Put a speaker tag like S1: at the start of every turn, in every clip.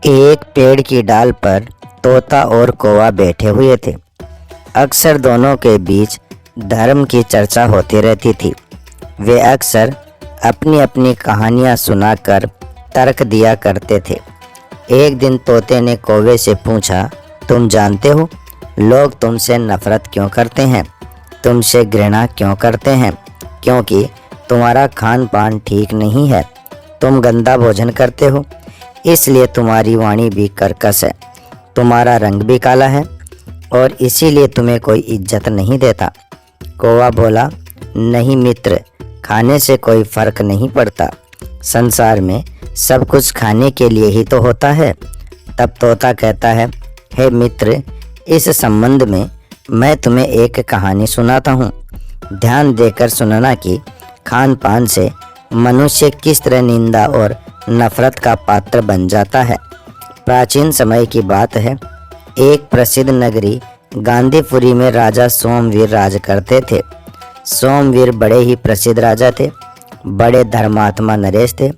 S1: एक पेड़ की डाल पर तोता और कौवा बैठे हुए थे। अक्सर दोनों के बीच धर्म की चर्चा होती रहती थी। वे अक्सर अपनी अपनी कहानियाँ सुनाकर तर्क दिया करते थे। एक दिन तोते ने कौवे से पूछा, तुम जानते हो लोग तुमसे नफरत क्यों करते हैं? तुमसे घृणा क्यों करते हैं? क्योंकि तुम्हारा खान पान ठीक नहीं है। तुम गंदा भोजन करते हो, इसलिए तुम्हारी वाणी भी कर्कश है। तुम्हारा रंग भी काला है और इसीलिए तुम्हें कोई इज्जत नहीं देता। कौवा बोला, नहीं मित्र, खाने से कोई फर्क नहीं पड़ता। संसार में सब कुछ खाने के लिए ही तो होता है। तब तोता कहता है, हे मित्र, इस संबंध में मैं तुम्हें एक कहानी सुनाता हूँ। ध्यान देकर सुनना कि खान पान से मनुष्य किस तरह निंदा और नफरत का पात्र बन जाता है। प्राचीन समय की बात है। एक प्रसिद्ध नगरी गांधीपुरी में राजा सोमवीर राज करते थे। सोमवीर बड़े ही प्रसिद्ध राजा थे, बड़े धर्मात्मा नरेश थे।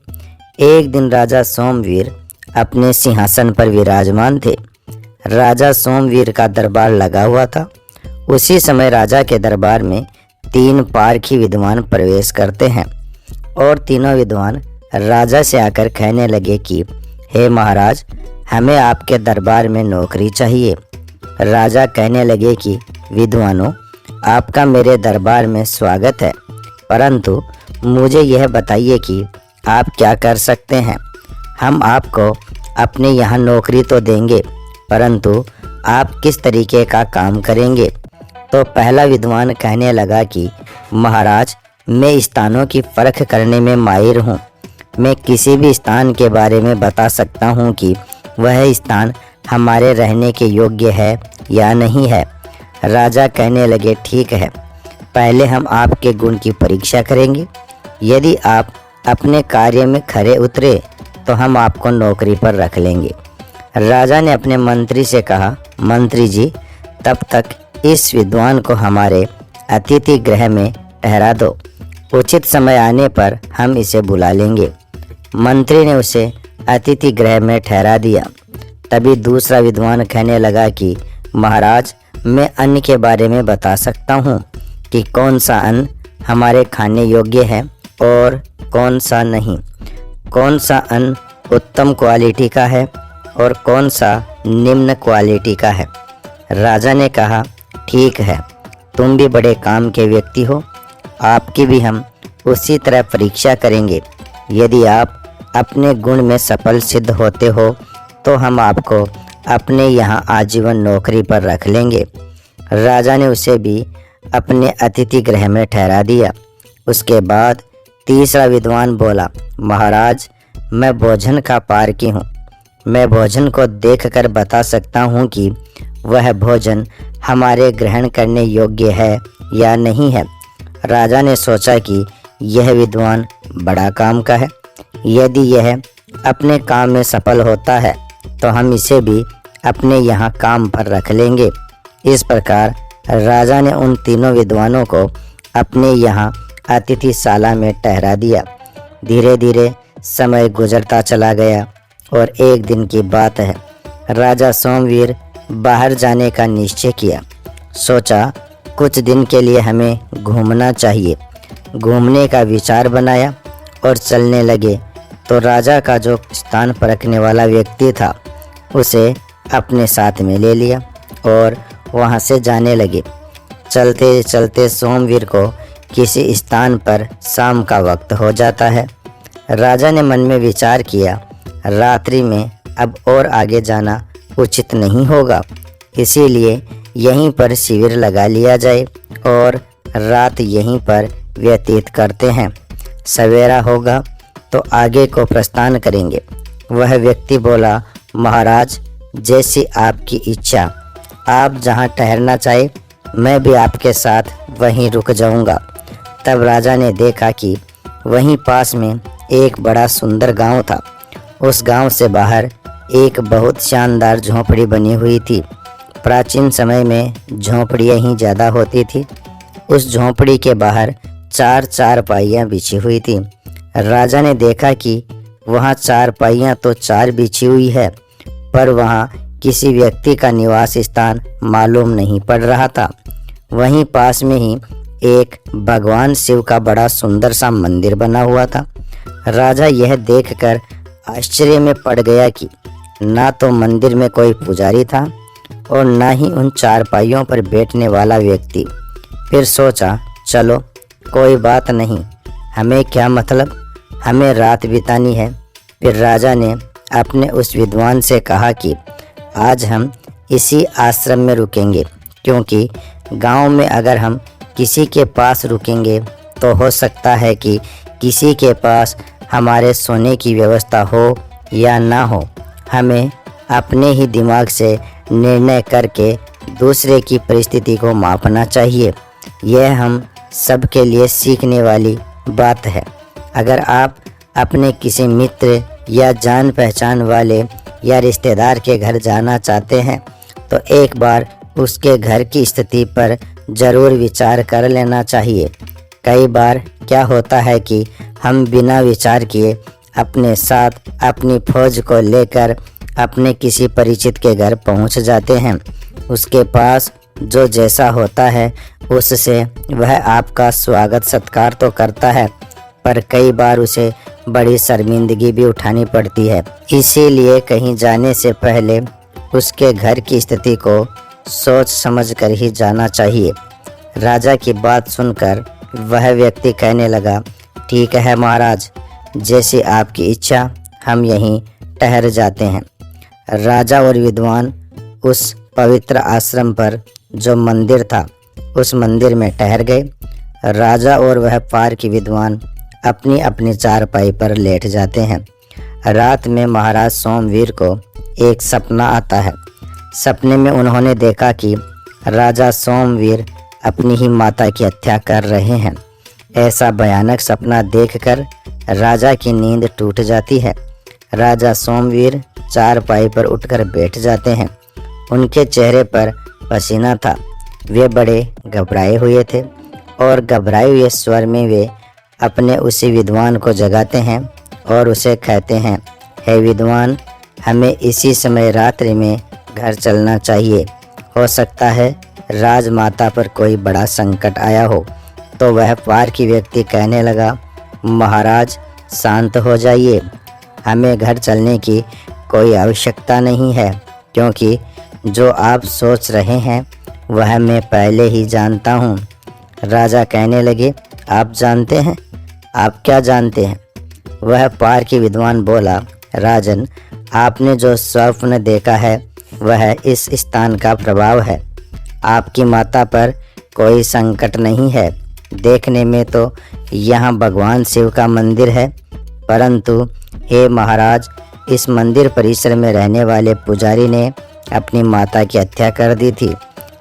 S1: एक दिन राजा सोमवीर अपने सिंहासन पर विराजमान थे। राजा सोमवीर का दरबार लगा हुआ था। उसी समय राजा के दरबार में 3 पारखी विद्वान प्रवेश करते हैं और तीनों विद्वान राजा से आकर कहने लगे कि हे महाराज, हमें आपके दरबार में नौकरी चाहिए। राजा कहने लगे कि विद्वानों, आपका मेरे दरबार में स्वागत है, परंतु मुझे यह बताइए कि आप क्या कर सकते हैं। हम आपको अपने यहाँ नौकरी तो देंगे, परंतु आप किस तरीके का काम करेंगे? तो पहला विद्वान कहने लगा कि महाराज, मैं स्थानों की परख करने में माहिर हूँ। मैं किसी भी स्थान के बारे में बता सकता हूँ कि वह स्थान हमारे रहने के योग्य है या नहीं है। राजा कहने लगे, ठीक है, पहले हम आपके गुण की परीक्षा करेंगे। यदि आप अपने कार्य में खरे उतरे तो हम आपको नौकरी पर रख लेंगे। राजा ने अपने मंत्री से कहा, मंत्री जी, तब तक इस विद्वान को हमारे अतिथि गृह में ठहरा दो। उचित समय आने पर हम इसे बुला लेंगे। मंत्री ने उसे अतिथि गृह में ठहरा दिया। तभी दूसरा विद्वान कहने लगा कि महाराज, मैं अन्न के बारे में बता सकता हूँ कि कौन सा अन्न हमारे खाने योग्य है और कौन सा नहीं, कौन सा अन्न उत्तम क्वालिटी का है और कौन सा निम्न क्वालिटी का है। राजा ने कहा, ठीक है, तुम भी बड़े काम के व्यक्ति हो, आपकी भी हम उसी तरह परीक्षा करेंगे। यदि आप अपने गुण में सफल सिद्ध होते हो तो हम आपको अपने यहाँ आजीवन नौकरी पर रख लेंगे। राजा ने उसे भी अपने अतिथि गृह में ठहरा दिया। उसके बाद तीसरा विद्वान बोला, महाराज, मैं भोजन का पारखी हूँ। मैं भोजन को देखकर बता सकता हूँ कि वह भोजन हमारे ग्रहण करने योग्य है या नहीं है। राजा ने सोचा कि यह विद्वान बड़ा काम का है। यदि यह अपने काम में सफल होता है तो हम इसे भी अपने यहाँ काम पर रख लेंगे। इस प्रकार राजा ने उन तीनों विद्वानों को अपने यहाँ अतिथिशाला में ठहरा दिया। धीरे धीरे समय गुजरता चला गया और एक दिन की बात है, राजा सोमवीर बाहर जाने का निश्चय किया। सोचा, कुछ दिन के लिए हमें घूमना चाहिए। घूमने का विचार बनाया और चलने लगे तो राजा का जो स्थान परखने वाला व्यक्ति था उसे अपने साथ में ले लिया और वहां से जाने लगे। चलते चलते सोमवीर को किसी स्थान पर शाम का वक्त हो जाता है। राजा ने मन में विचार किया, रात्रि में अब और आगे जाना उचित नहीं होगा, इसीलिए यहीं पर शिविर लगा लिया जाए और रात यहीं पर व्यतीत करते हैं। सवेरा होगा तो आगे को प्रस्थान करेंगे। वह व्यक्ति बोला, महाराज, जैसी आपकी इच्छा, आप जहाँ ठहरना चाहे मैं भी आपके साथ वहीं रुक जाऊंगा। तब राजा ने देखा कि वहीं पास में एक बड़ा सुंदर गांव था। उस गांव से बाहर एक बहुत शानदार झोंपड़ी बनी हुई थी। प्राचीन समय में झोंपड़ियाँ ही ज़्यादा होती थी। उस झोंपड़ी के बाहर 4 चारपाइयाँ बिछी हुई थी। राजा ने देखा कि वहाँ चारपाइयाँ तो 4 बिछी हुई है पर वहाँ किसी व्यक्ति का निवास स्थान मालूम नहीं पड़ रहा था। वहीं पास में ही एक भगवान शिव का बड़ा सुंदर सा मंदिर बना हुआ था। राजा यह देखकर आश्चर्य में पड़ गया कि ना तो मंदिर में कोई पुजारी था और ना ही उन चारपाइयों पर बैठने वाला व्यक्ति। फिर सोचा, चलो कोई बात नहीं, हमें क्या मतलब, हमें रात बितानी है। फिर राजा ने अपने उस विद्वान से कहा कि आज हम इसी आश्रम में रुकेंगे, क्योंकि गांव में अगर हम किसी के पास रुकेंगे तो हो सकता है कि किसी के पास हमारे सोने की व्यवस्था हो या ना हो। हमें अपने ही दिमाग से निर्णय करके दूसरे की परिस्थिति को मापना चाहिए। यह हम सब के लिए सीखने वाली बात है। अगर आप अपने किसी मित्र या जान पहचान वाले या रिश्तेदार के घर जाना चाहते हैं तो एक बार उसके घर की स्थिति पर ज़रूर विचार कर लेना चाहिए। कई बार क्या होता है कि हम बिना विचार किए अपने साथ अपनी फौज को लेकर अपने किसी परिचित के घर पहुंच जाते हैं। उसके पास जो जैसा होता है उससे वह आपका स्वागत सत्कार तो करता है, पर कई बार उसे बड़ी शर्मिंदगी भी उठानी पड़ती है। इसीलिए कहीं जाने से पहले उसके घर की स्थिति को सोच समझ कर ही जाना चाहिए। राजा की बात सुनकर वह व्यक्ति कहने लगा, ठीक है महाराज, जैसी आपकी इच्छा, हम यहीं ठहर जाते हैं। राजा और विद्वान उस पवित्र आश्रम पर जो मंदिर था उस मंदिर में ठहर गए। राजा और वह पार की विद्वान अपनी अपनी चारपाई पर लेट जाते हैं। रात में महाराज सोमवीर को एक सपना आता है। सपने में उन्होंने देखा कि राजा सोमवीर अपनी ही माता की हत्या कर रहे हैं। ऐसा भयानक सपना देखकर राजा की नींद टूट जाती है। राजा सोमवीर चारपाई पर उठकर बैठ जाते हैं। उनके चेहरे पर पसीना था। वे बड़े घबराए हुए थे और घबराए हुए स्वर में वे अपने उसी विद्वान को जगाते हैं और उसे कहते हैं, हे विद्वान, हमें इसी समय रात्रि में घर चलना चाहिए। हो सकता है राजमाता पर कोई बड़ा संकट आया हो। तो वह पार की व्यक्ति कहने लगा, महाराज शांत हो जाइए, हमें घर चलने की कोई आवश्यकता नहीं है, क्योंकि जो आप सोच रहे हैं वह मैं पहले ही जानता हूँ। राजा कहने लगे, आप जानते हैं? आप क्या जानते हैं? वह पार की विद्वान बोला, राजन, आपने जो स्वप्न देखा है वह इस स्थान का प्रभाव है। आपकी माता पर कोई संकट नहीं है। देखने में तो यहाँ भगवान शिव का मंदिर है, परंतु हे महाराज, इस मंदिर परिसर में रहने वाले पुजारी ने अपनी माता की हत्या कर दी थी,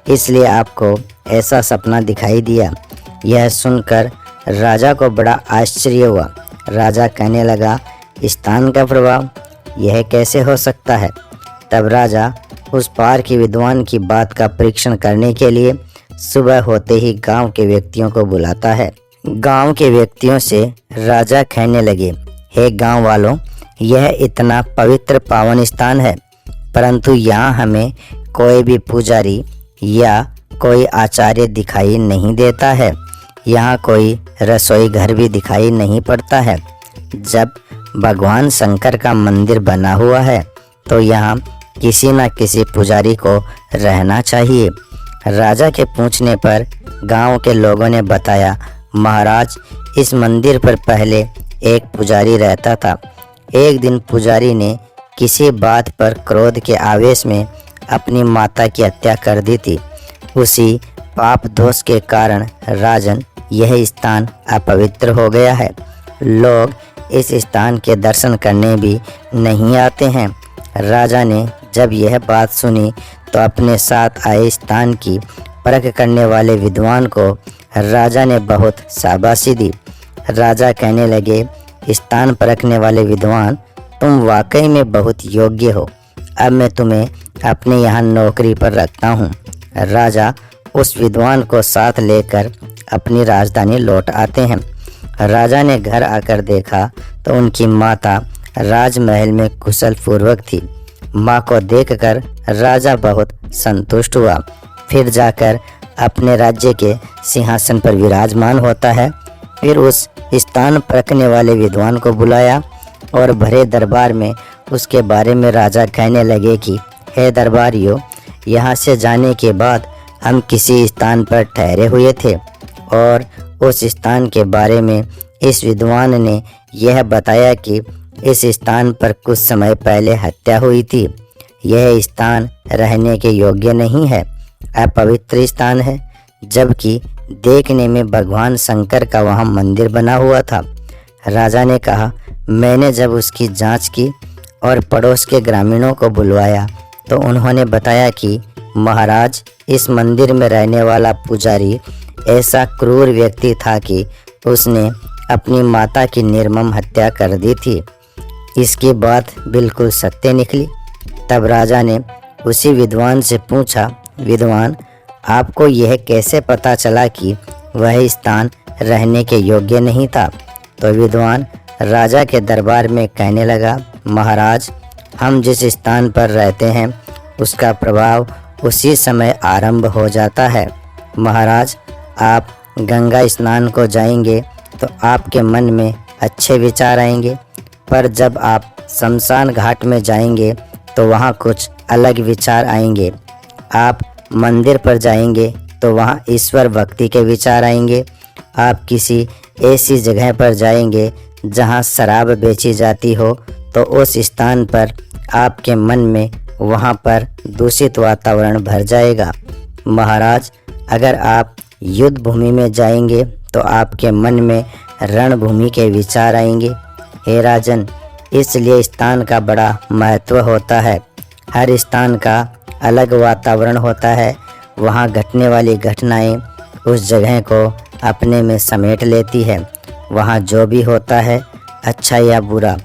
S1: इसलिए आपको ऐसा सपना दिखाई दिया। यह सुनकर राजा को बड़ा आश्चर्य हुआ। राजा कहने लगा, स्थान का प्रभाव, यह कैसे हो सकता है? तब राजा उस पार की विद्वान की बात का परीक्षण करने के लिए सुबह होते ही गांव के व्यक्तियों को बुलाता है। गांव के व्यक्तियों से राजा कहने लगे, हे गांव वालों, यह इतना पवित्र पावन स्थान है, परंतु यहाँ हमें कोई भी पुजारी या कोई आचार्य दिखाई नहीं देता है। यहाँ कोई रसोई घर भी दिखाई नहीं पड़ता है। जब भगवान शंकर का मंदिर बना हुआ है तो यहाँ किसी न किसी पुजारी को रहना चाहिए। राजा के पूछने पर गांव के लोगों ने बताया, महाराज, इस मंदिर पर पहले एक पुजारी रहता था। एक दिन पुजारी ने किसी बात पर क्रोध के आवेश में अपनी माता की हत्या कर दी थी। उसी पाप दोष के कारण राजन, यह स्थान अपवित्र हो गया है। लोग इस स्थान के दर्शन करने भी नहीं आते हैं। राजा ने जब यह बात सुनी तो अपने साथ आए स्थान की परख करने वाले विद्वान को राजा ने बहुत शाबाशी दी। राजा कहने लगे, स्थान परखने वाले विद्वान, तुम वाकई में बहुत योग्य हो। अब मैं तुम्हें अपने यहाँ नौकरी पर रखता हूँ। राजा उस विद्वान को साथ लेकर अपनी राजधानी लौट आते हैं। राजा ने घर आकर देखा तो उनकी माता राजमहल में कुशल पूर्वक थी। माँ को देखकर राजा बहुत संतुष्ट हुआ। फिर जाकर अपने राज्य के सिंहासन पर विराजमान होता है। फिर उस स्थान पर रखने वाले विद्वान को बुलाया और भरे दरबार में उसके बारे में राजा कहने लगे कि हे दरबारियों, यहाँ से जाने के बाद हम किसी स्थान पर ठहरे हुए थे और उस स्थान के बारे में इस विद्वान ने यह बताया कि इस स्थान पर कुछ समय पहले हत्या हुई थी। यह स्थान रहने के योग्य नहीं है, अपवित्र स्थान है, जबकि देखने में भगवान शंकर का वहाँ मंदिर बना हुआ था। राजा ने कहा, मैंने जब उसकी जांच की और पड़ोस के ग्रामीणों को बुलवाया तो उन्होंने बताया कि महाराज, इस मंदिर में रहने वाला पुजारी ऐसा क्रूर व्यक्ति था कि उसने अपनी माता की निर्मम हत्या कर दी थी। इसकी बात बिल्कुल सत्य निकली। तब राजा ने उसी विद्वान से पूछा, विद्वान, आपको यह कैसे पता चला कि वह स्थान रहने के योग्य नहीं था? तो विद्वान राजा के दरबार में कहने लगा, महाराज, हम जिस स्थान पर रहते हैं उसका प्रभाव उसी समय आरंभ हो जाता है। महाराज, आप गंगा स्नान को जाएंगे तो आपके मन में अच्छे विचार आएंगे, पर जब आप शमशान घाट में जाएंगे तो वहाँ कुछ अलग विचार आएंगे। आप मंदिर पर जाएंगे तो वहाँ ईश्वर भक्ति के विचार आएंगे। आप किसी ऐसी जगह पर जाएंगे जहाँ शराब बेची जाती हो तो उस स्थान पर आपके मन में वहाँ पर दूषित वातावरण भर जाएगा। महाराज, अगर आप युद्ध भूमि में जाएंगे तो आपके मन में रणभूमि के विचार आएंगे। हे राजन, इसलिए स्थान का बड़ा महत्व होता है। हर स्थान का अलग वातावरण होता है। वहाँ घटने वाली घटनाएं उस जगह को अपने में समेट लेती है। वहाँ जो भी होता है, अच्छा या बुरा,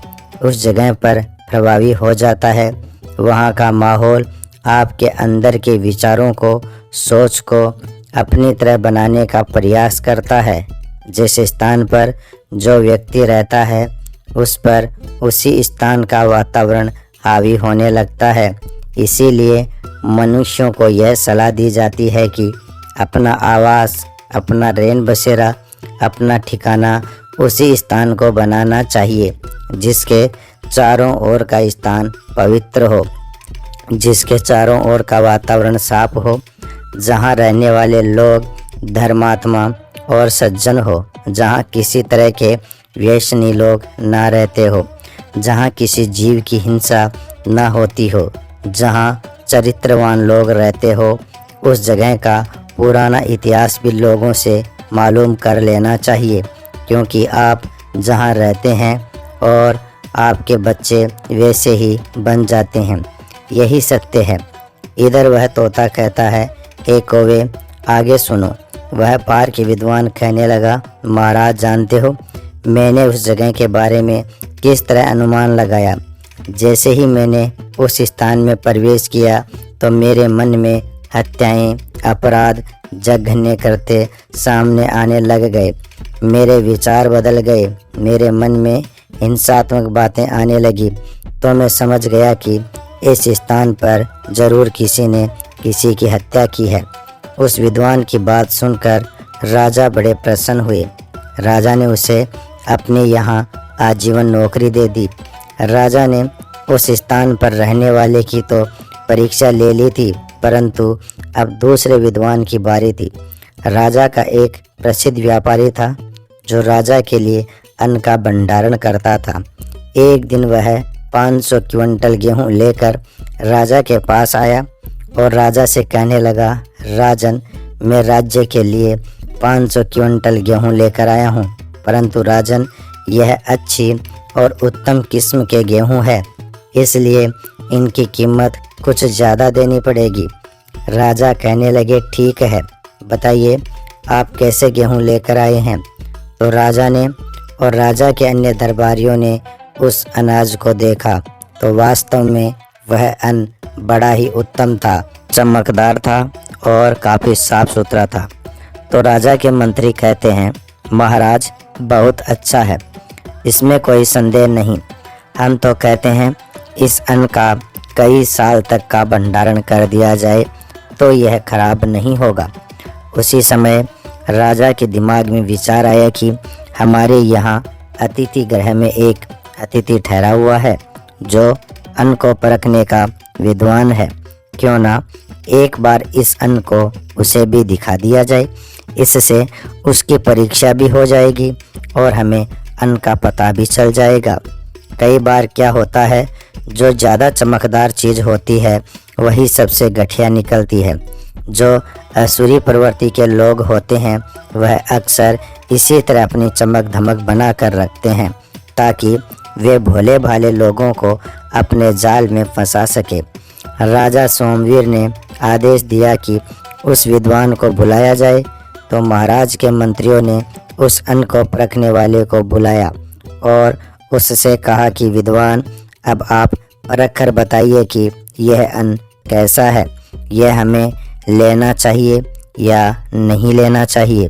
S1: उस जगह पर प्रभावी हो जाता है। वहाँ का माहौल आपके अंदर के विचारों को, सोच को अपनी तरह बनाने का प्रयास करता है। जिस स्थान पर जो व्यक्ति रहता है उस पर उसी स्थान का वातावरण हावी होने लगता है। इसीलिए मनुष्यों को यह सलाह दी जाती है कि अपना आवास, अपना रैन बसेरा, अपना ठिकाना उसी स्थान को बनाना चाहिए जिसके चारों ओर का स्थान पवित्र हो, जिसके चारों ओर का वातावरण साफ हो, जहाँ रहने वाले लोग धर्मात्मा और सज्जन हो, जहाँ किसी तरह के व्यसनी लोग ना रहते हो, जहाँ किसी जीव की हिंसा ना होती हो, जहाँ चरित्रवान लोग रहते हो। उस जगह का पुराना इतिहास भी लोगों से मालूम कर लेना चाहिए, क्योंकि आप जहाँ रहते हैं और आपके बच्चे वैसे ही बन जाते हैं। यही सत्य है। इधर वह तोता कहता है, हे कौवे, आगे सुनो। वह पार के विद्वान कहने लगा, महाराज, जानते हो मैंने उस जगह के बारे में किस तरह अनुमान लगाया। जैसे ही मैंने उस स्थान में प्रवेश किया तो मेरे मन में हत्याएं, अपराध, जघन्य करते सामने आने लग गए। मेरे विचार बदल गए, मेरे मन में हिंसात्मक बातें आने लगी। तो मैं समझ गया कि इस स्थान पर जरूर किसी ने किसी की हत्या की है। उस विद्वान की बात सुनकर राजा बड़े प्रसन्न हुए। राजा ने उसे अपने यहाँ आजीवन नौकरी दे दी। राजा ने उस स्थान पर रहने वाले की तो परीक्षा ले ली थी, परंतु अब दूसरे विद्वान की बारी थी। राजा का एक प्रसिद्ध व्यापारी था जो राजा के लिए अन्न का भंडारण करता था। एक दिन वह 500 क्विंटल गेहूं लेकर राजा के पास आया और राजा से कहने लगा, राजन, मैं राज्य के लिए 500 क्विंटल गेहूं लेकर आया हूं, परंतु राजन, यह अच्छी और उत्तम किस्म के गेहूं है, इसलिए इनकी कीमत कुछ ज़्यादा देनी पड़ेगी। राजा कहने लगे, ठीक है, बताइए आप कैसे गेहूं लेकर आए हैं। तो राजा ने और राजा के अन्य दरबारियों ने उस अनाज को देखा तो वास्तव में वह अन्न बड़ा ही उत्तम था, चमकदार था और काफ़ी साफ सुथरा था। तो राजा के मंत्री कहते हैं, महाराज, बहुत अच्छा है, इसमें कोई संदेह नहीं। हम तो कहते हैं इस अन्न का कई साल तक का भंडारण कर दिया जाए तो यह खराब नहीं होगा। उसी समय राजा के दिमाग में विचार आया कि हमारे यहाँ अतिथि गृह में एक अतिथि ठहरा हुआ है जो अन्न को परखने का विद्वान है। क्यों ना एक बार इस अन्न को उसे भी दिखा दिया जाए, इससे उसकी परीक्षा भी हो जाएगी और हमें अन्न का पता भी चल जाएगा। कई बार क्या होता है, जो ज़्यादा चमकदार चीज़ होती है वही सबसे घटिया निकलती है। जो असुरी प्रवृत्ति के लोग होते हैं वह अक्सर इसी तरह अपनी चमक धमक बना कर रखते हैं ताकि वे भोले भाले लोगों को अपने जाल में फंसा सके। राजा सोमवीर ने आदेश दिया कि उस विद्वान को बुलाया जाए, तो महाराज के मंत्रियों ने उस अन्न को परखने वाले को बुलाया और उससे कहा कि विद्वान, अब आप परख कर बताइए कि यह अन्न कैसा है, यह हमें लेना चाहिए या नहीं लेना चाहिए।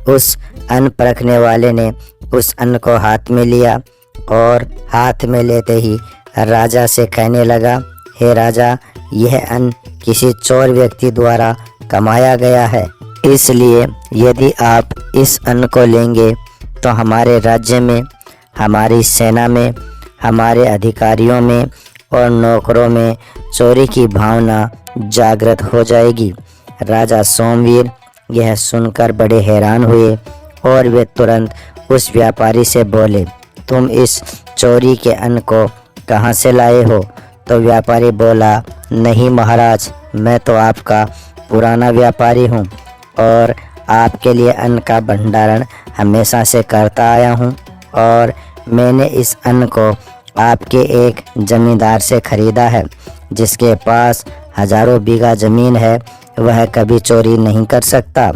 S1: उस अन्न परखने वाले ने उस अन्न को हाथ में लिया और हाथ में लेते ही राजा से कहने लगा, हे राजा, यह अन्न किसी चोर व्यक्ति द्वारा कमाया गया है, इसलिए यदि आप इस अन्न को लेंगे तो हमारे राज्य में, हमारी सेना में, हमारे अधिकारियों में और नौकरों में चोरी की भावना जागृत हो जाएगी। राजा सोमवीर यह सुनकर बड़े हैरान हुए और वे तुरंत उस व्यापारी से बोले, तुम इस चोरी के अन्न को कहाँ से लाए हो? तो व्यापारी बोला, नहीं महाराज, मैं तो आपका पुराना व्यापारी हूँ और आपके लिए अन्न का भंडारण हमेशा से करता आया हूँ और मैंने इस अन्न को आपके एक जमींदार से खरीदा है जिसके पास हजारों बीघा ज़मीन है, वह कभी चोरी नहीं कर सकता।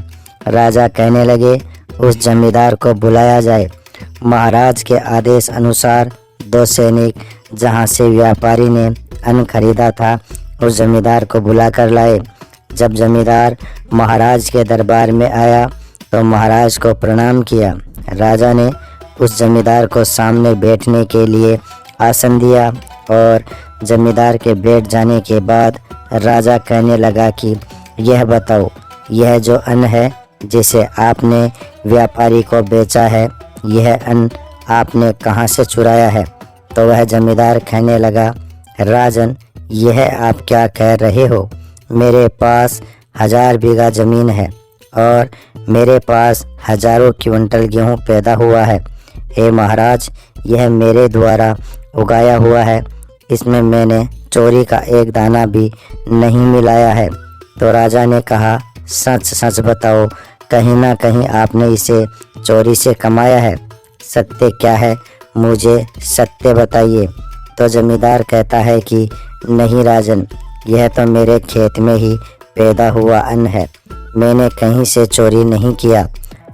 S1: राजा कहने लगे, उस जमींदार को बुलाया जाए। महाराज के आदेश अनुसार 2 सैनिक जहां से व्यापारी ने अन्न खरीदा था उस जमींदार को बुला कर लाए। जब जमींदार महाराज के दरबार में आया तो महाराज को प्रणाम किया। राजा ने उस जमींदार को सामने बैठने के लिए आसन दिया और जमींदार के बैठ जाने के बाद राजा कहने लगा कि यह बताओ, यह जो अन्न है जिसे आपने व्यापारी को बेचा है, यह अन्न आपने कहाँ से चुराया है? तो वह जमींदार कहने लगा, राजन, यह आप क्या कह रहे हो? मेरे पास 1000 बीघा ज़मीन है और मेरे पास हजारों क्विंटल गेहूँ पैदा हुआ है। हे महाराज, यह मेरे द्वारा उगाया हुआ है, इसमें मैंने चोरी का एक दाना भी नहीं मिलाया है। तो राजा ने कहा, सच सच बताओ, कहीं ना कहीं आपने इसे चोरी से कमाया है। सत्य क्या है, मुझे सत्य बताइए। तो जमींदार कहता है कि नहीं राजन, यह तो मेरे खेत में ही पैदा हुआ अन्न है, मैंने कहीं से चोरी नहीं किया।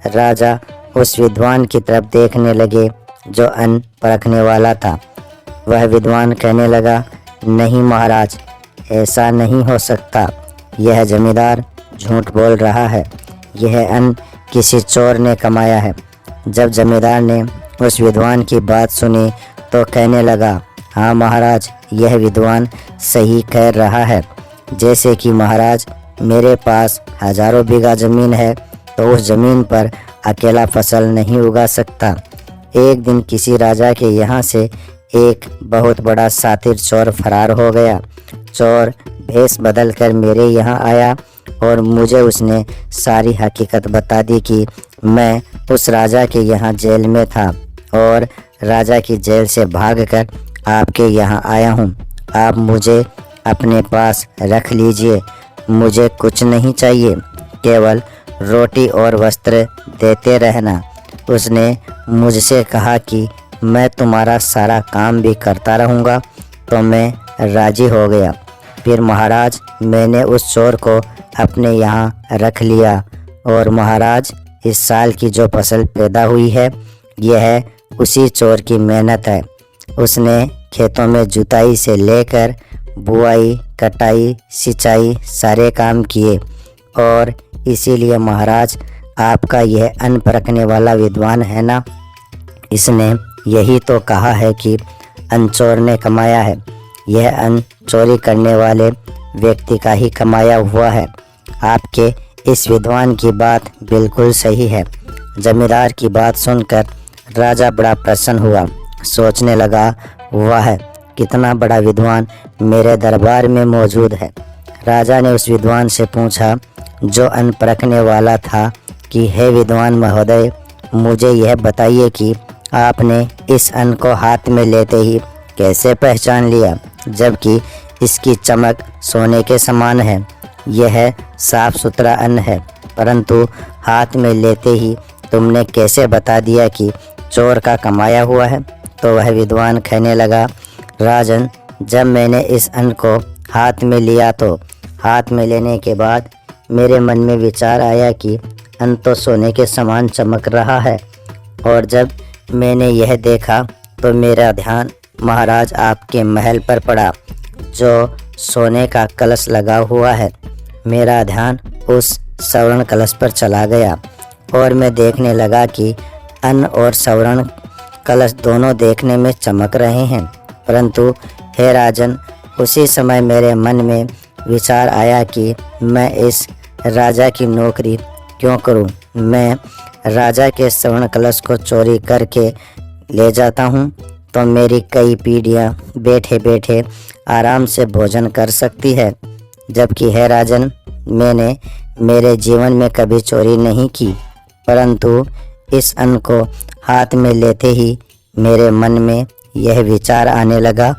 S1: राजा उस विद्वान की तरफ देखने लगे जो अन्न परखने वाला था। वह विद्वान कहने लगा, नहीं महाराज, ऐसा नहीं हो सकता, यह जमींदार झूठ बोल रहा है, यह अन्न किसी चोर ने कमाया है। जब जमींदार ने उस विद्वान की बात सुनी तो कहने लगा, हाँ महाराज, यह विद्वान सही कह रहा है। जैसे कि महाराज, मेरे पास हजारों बीघा ज़मीन है तो उस ज़मीन पर अकेला फसल नहीं उगा सकता। एक दिन किसी राजा के यहाँ से एक बहुत बड़ा सातिर चोर फरार हो गया। चोर भेष बदल कर मेरे यहाँ आया और मुझे उसने सारी हकीकत बता दी कि मैं उस राजा के यहाँ जेल में था और राजा की जेल से भागकर आपके यहाँ आया हूँ। आप मुझे अपने पास रख लीजिए, मुझे कुछ नहीं चाहिए, केवल रोटी और वस्त्र देते रहना। उसने मुझसे कहा कि मैं तुम्हारा सारा काम भी करता रहूँगा, तो मैं राजी हो गया। फिर महाराज, मैंने उस चोर को अपने यहाँ रख लिया और महाराज, इस साल की जो फसल पैदा हुई है यह उसी चोर की मेहनत है। उसने खेतों में जुताई से लेकर बुआई, कटाई, सिंचाई सारे काम किए और इसीलिए महाराज, आपका यह अन्न परखने वाला विद्वान है ना, इसने यही तो कहा है कि अन्न चोर ने कमाया है। यह अन्न चोरी करने वाले व्यक्ति का ही कमाया हुआ है। आपके इस विद्वान की बात बिल्कुल सही है। जमींदार की बात सुनकर राजा बड़ा प्रसन्न हुआ। सोचने लगा, वाह, कितना बड़ा विद्वान मेरे दरबार में मौजूद है। राजा ने उस विद्वान से पूछा जो अन्न परखने वाला था कि हे विद्वान महोदय, मुझे यह बताइए कि आपने इस अन्न को हाथ में लेते ही कैसे पहचान लिया, जबकि इसकी चमक सोने के समान है। यह साफ सुथरा अन्न है, परंतु हाथ में लेते ही तुमने कैसे बता दिया कि चोर का कमाया हुआ है। तो वह विद्वान कहने लगा, राजन, जब मैंने इस अन्न को हाथ में लिया तो हाथ में लेने के बाद मेरे मन में विचार आया कि अन्न तो सोने के समान चमक रहा है, और जब मैंने यह देखा तो मेरा ध्यान महाराज आपके महल पर पड़ा जो सोने का कलश लगा हुआ है। मेरा ध्यान उस स्वर्ण कलश पर चला गया और मैं देखने लगा कि अन्न और स्वर्ण कलश दोनों देखने में चमक रहे हैं, परंतु हे राजन, उसी समय मेरे मन में विचार आया कि मैं इस राजा की नौकरी क्यों करूं। मैं राजा के स्वर्ण कलश को चोरी करके ले जाता हूं तो मेरी कई पीढ़ियां बैठे बैठे आराम से भोजन कर सकती है, जबकि हे राजन, मैंने मेरे जीवन में कभी चोरी नहीं की, परंतु इस अन्न को हाथ में लेते ही मेरे मन में यह विचार आने लगा,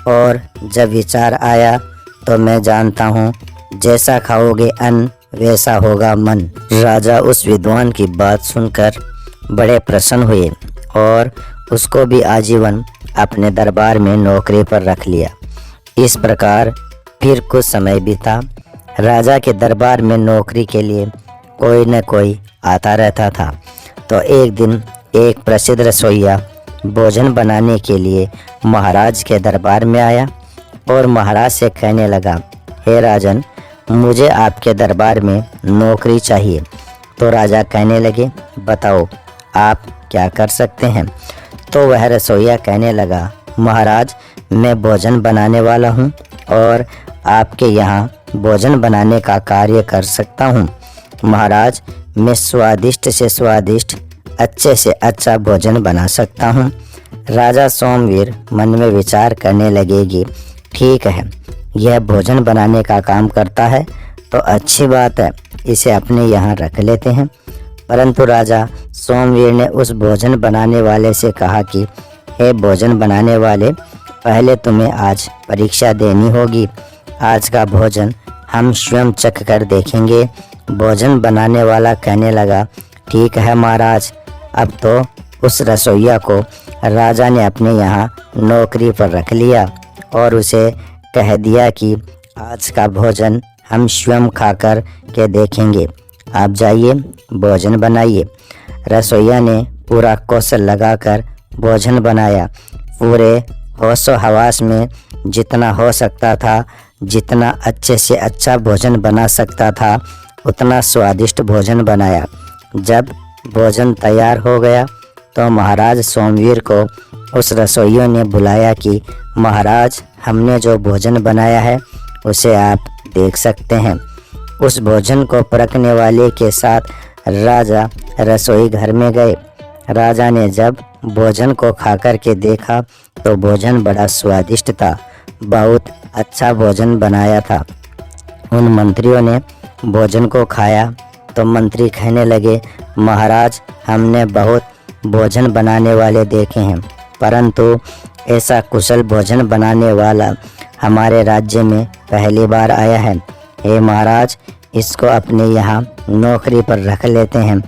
S1: और जब विचार आया तो मैं जानता हूँ जैसा खाओगे अन्न वैसा होगा मन। राजा उस विद्वान की बात सुनकर बड़े प्रसन्न हुए और उसको भी आजीवन अपने दरबार में नौकरी पर रख लिया। इस प्रकार फिर कुछ समय बीता। राजा के दरबार में नौकरी के लिए कोई न कोई आता रहता था। तो एक दिन एक प्रसिद्ध रसोइया भोजन बनाने के लिए महाराज के दरबार में आया और महाराज से कहने लगा, हे राजन, मुझे आपके दरबार में नौकरी चाहिए। तो राजा कहने लगे, बताओ आप क्या कर सकते हैं। तो वह रसोइया कहने लगा, महाराज, मैं भोजन बनाने वाला हूँ और आपके यहाँ भोजन बनाने का कार्य कर सकता हूँ। महाराज, मैं स्वादिष्ट से स्वादिष्ट, अच्छे से अच्छा भोजन बना सकता हूँ। राजा सोमवीर मन में विचार करने लगेगी, ठीक है, यह भोजन बनाने का काम करता है तो अच्छी बात है, इसे अपने यहाँ रख लेते हैं। परंतु राजा सोमवीर ने उस भोजन बनाने वाले से कहा कि हे भोजन बनाने वाले, पहले तुम्हें आज परीक्षा देनी होगी। आज का भोजन हम स्वयं चख कर देखेंगे। भोजन बनाने वाला कहने लगा, ठीक है महाराज। अब तो उस रसोइया को राजा ने अपने यहाँ नौकरी पर रख लिया और उसे कह दिया कि आज का भोजन हम स्वयं खाकर के देखेंगे, आप जाइए भोजन बनाइए। रसोइया ने पूरा कौशल लगाकर भोजन बनाया। पूरे होशो हवास में जितना हो सकता था, जितना अच्छे से अच्छा भोजन बना सकता था, उतना स्वादिष्ट भोजन बनाया। जब भोजन तैयार हो गया तो महाराज सोमवीर को उस रसोइयों ने बुलाया कि महाराज, हमने जो भोजन बनाया है उसे आप देख सकते हैं। उस भोजन को परखने वाले के साथ राजा रसोई घर में गए। राजा ने जब भोजन को खाकर के देखा तो भोजन बड़ा स्वादिष्ट था, बहुत अच्छा भोजन बनाया था। उन मंत्रियों ने भोजन को खाया तो मंत्री कहने लगे, महाराज, हमने बहुत भोजन बनाने वाले देखे हैं, परंतु ऐसा कुशल भोजन बनाने वाला हमारे राज्य में पहली बार आया है। हे महाराज, इसको अपने यहाँ नौकरी पर रख लेते हैं।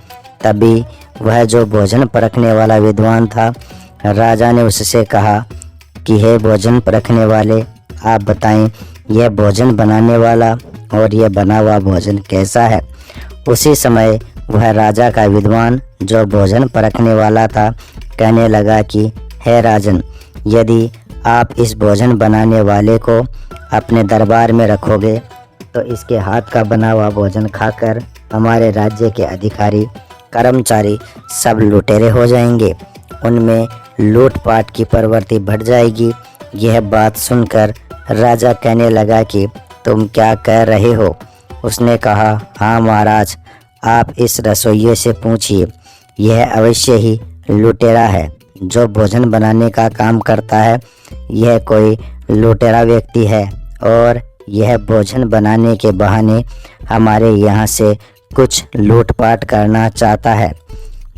S1: तभी वह जो भोजन परखने वाला विद्वान था, राजा ने उससे कहा कि हे भोजन परखने वाले, आप बताएं यह भोजन बनाने वाला और यह बना हुआ भोजन कैसा है। उसी समय वह राजा का विद्वान जो भोजन परखने वाला था कहने लगा कि हे राजन, यदि आप इस भोजन बनाने वाले को अपने दरबार में रखोगे तो इसके हाथ का बना हुआ भोजन खाकर हमारे राज्य के अधिकारी कर्मचारी सब लुटेरे हो जाएंगे, उनमें लूटपाट की प्रवृत्ति बढ़ जाएगी। यह बात सुनकर राजा कहने लगा कि तुम क्या कह रहे हो। उसने कहा, हाँ महाराज, आप इस रसोइये से पूछिए। यह अवश्य ही लुटेरा है जो भोजन बनाने का काम करता है। यह कोई लुटेरा व्यक्ति है और यह भोजन बनाने के बहाने हमारे यहाँ से कुछ लूटपाट करना चाहता है।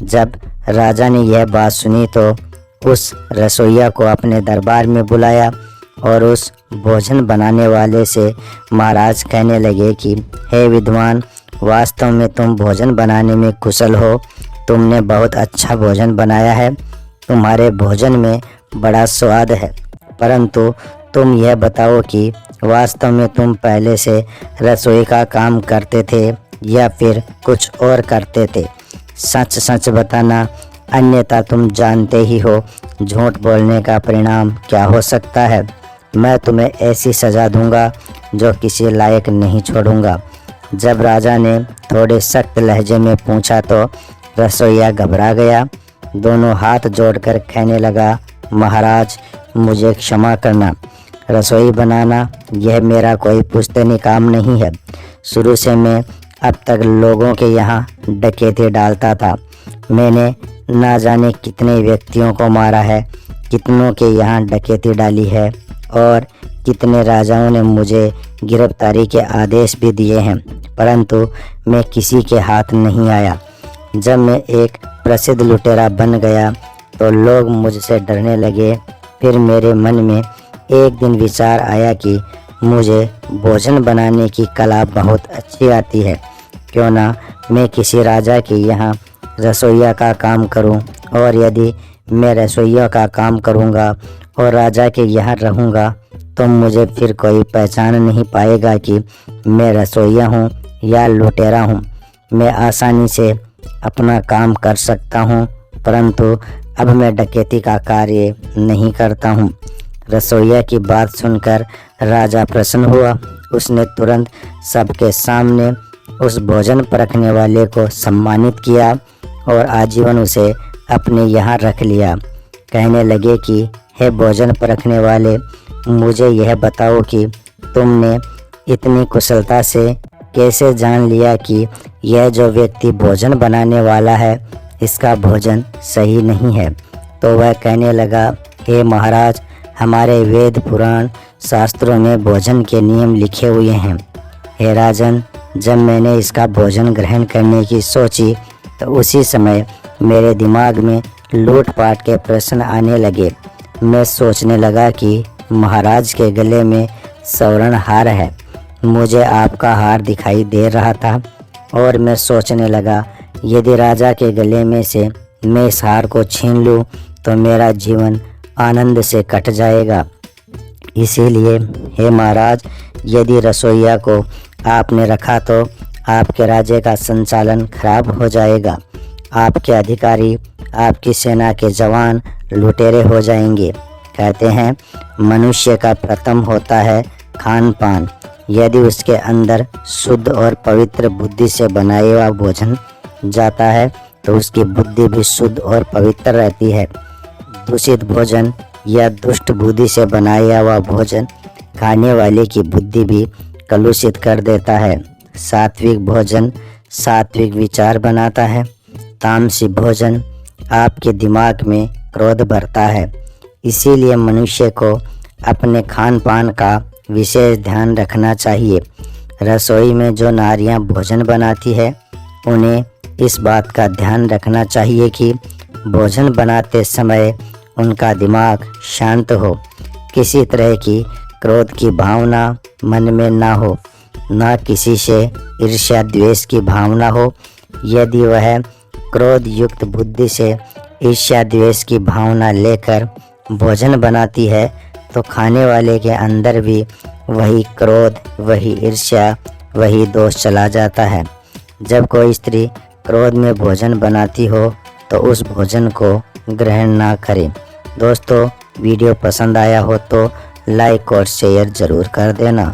S1: जब राजा ने यह बात सुनी तो उस रसोइया को अपने दरबार में बुलाया और उस भोजन बनाने वाले से महाराज कहने लगे कि हे विद्वान, वास्तव में तुम भोजन बनाने में कुशल हो। तुमने बहुत अच्छा भोजन बनाया है। तुम्हारे भोजन में बड़ा स्वाद है, परंतु तुम यह बताओ कि वास्तव में तुम पहले से रसोई का काम करते थे या फिर कुछ और करते थे। सच सच बताना, अन्यथा तुम जानते ही हो झूठ बोलने का परिणाम क्या हो सकता है। मैं तुम्हें ऐसी सज़ा दूंगा जो किसी लायक नहीं छोड़ूंगा। जब राजा ने थोड़े सख्त लहजे में पूछा तो रसोइया घबरा गया। दोनों हाथ जोड़कर कहने लगा, महाराज, मुझे क्षमा करना। रसोई बनाना यह मेरा कोई पुश्तैनी काम नहीं है। शुरू से मैं अब तक लोगों के यहाँ डकैती डालता था। मैंने ना जाने कितने व्यक्तियों को मारा है, कितनों के यहाँ डकैती डाली है और कितने राजाओं ने मुझे गिरफ्तारी के आदेश भी दिए हैं, परंतु मैं किसी के हाथ नहीं आया। जब मैं एक प्रसिद्ध लुटेरा बन गया तो लोग मुझसे डरने लगे। फिर मेरे मन में एक दिन विचार आया कि मुझे भोजन बनाने की कला बहुत अच्छी आती है। क्यों ना मैं किसी राजा के यहाँ रसोइया का काम करूं, और यदि मैं रसोइया का काम करूंगा और राजा के यहाँ रहूंगा तो मुझे फिर कोई पहचान नहीं पाएगा कि मैं रसोइया हूँ या लुटेरा हूँ। मैं आसानी से अपना काम कर सकता हूँ, परंतु अब मैं डकैती का कार्य नहीं करता हूँ। रसोइया की बात सुनकर राजा प्रसन्न हुआ। उसने तुरंत सबके सामने उस भोजन परखने वाले को सम्मानित किया और आजीवन उसे अपने यहाँ रख लिया। कहने लगे कि हे भोजन परखने वाले, मुझे यह बताओ कि तुमने इतनी कुशलता से कैसे जान लिया कि यह जो व्यक्ति भोजन बनाने वाला है इसका भोजन सही नहीं है। तो वह कहने लगा, हे महाराज, हमारे वेद पुराण शास्त्रों में भोजन के नियम लिखे हुए हैं। हे राजन, जब मैंने इसका भोजन ग्रहण करने की सोची तो उसी समय मेरे दिमाग में लूटपाट के प्रश्न आने लगे। मैं सोचने लगा कि महाराज के गले में स्वर्ण हार है। मुझे आपका हार दिखाई दे रहा था और मैं सोचने लगा, यदि राजा के गले में से मैं इस हार को छीन लूँ तो मेरा जीवन आनंद से कट जाएगा। इसीलिए हे महाराज, यदि रसोइया को आपने रखा तो आपके राज्य का संचालन खराब हो जाएगा। आपके अधिकारी, आपकी सेना के जवान लुटेरे हो जाएंगे। कहते हैं, मनुष्य का प्रथम होता है खान पान। यदि उसके अंदर शुद्ध और पवित्र बुद्धि से बनाया हुआ भोजन जाता है तो उसकी बुद्धि भी शुद्ध और पवित्र रहती है। दूषित भोजन या दुष्ट बुद्धि से बनाया हुआ भोजन खाने वाले की बुद्धि भी कलुषित कर देता है। सात्विक भोजन सात्विक विचार बनाता है। तामसी भोजन आपके दिमाग में क्रोध भरता है। इसीलिए मनुष्य को अपने खान पान का विशेष ध्यान रखना चाहिए। रसोई में जो नारियां भोजन बनाती है उन्हें इस बात का ध्यान रखना चाहिए कि भोजन बनाते समय उनका दिमाग शांत हो, किसी तरह की क्रोध की भावना मन में ना हो, ना किसी से ईर्ष्या द्वेष की भावना हो। यदि वह क्रोध युक्त बुद्धि से ईर्ष्या द्वेष की भावना लेकर भोजन बनाती है तो खाने वाले के अंदर भी वही क्रोध, वही ईर्ष्या, वही दोष चला जाता है। जब कोई स्त्री क्रोध में भोजन बनाती हो तो उस भोजन को ग्रहण ना करें। दोस्तों, वीडियो पसंद आया हो तो लाइक और शेयर ज़रूर कर देना।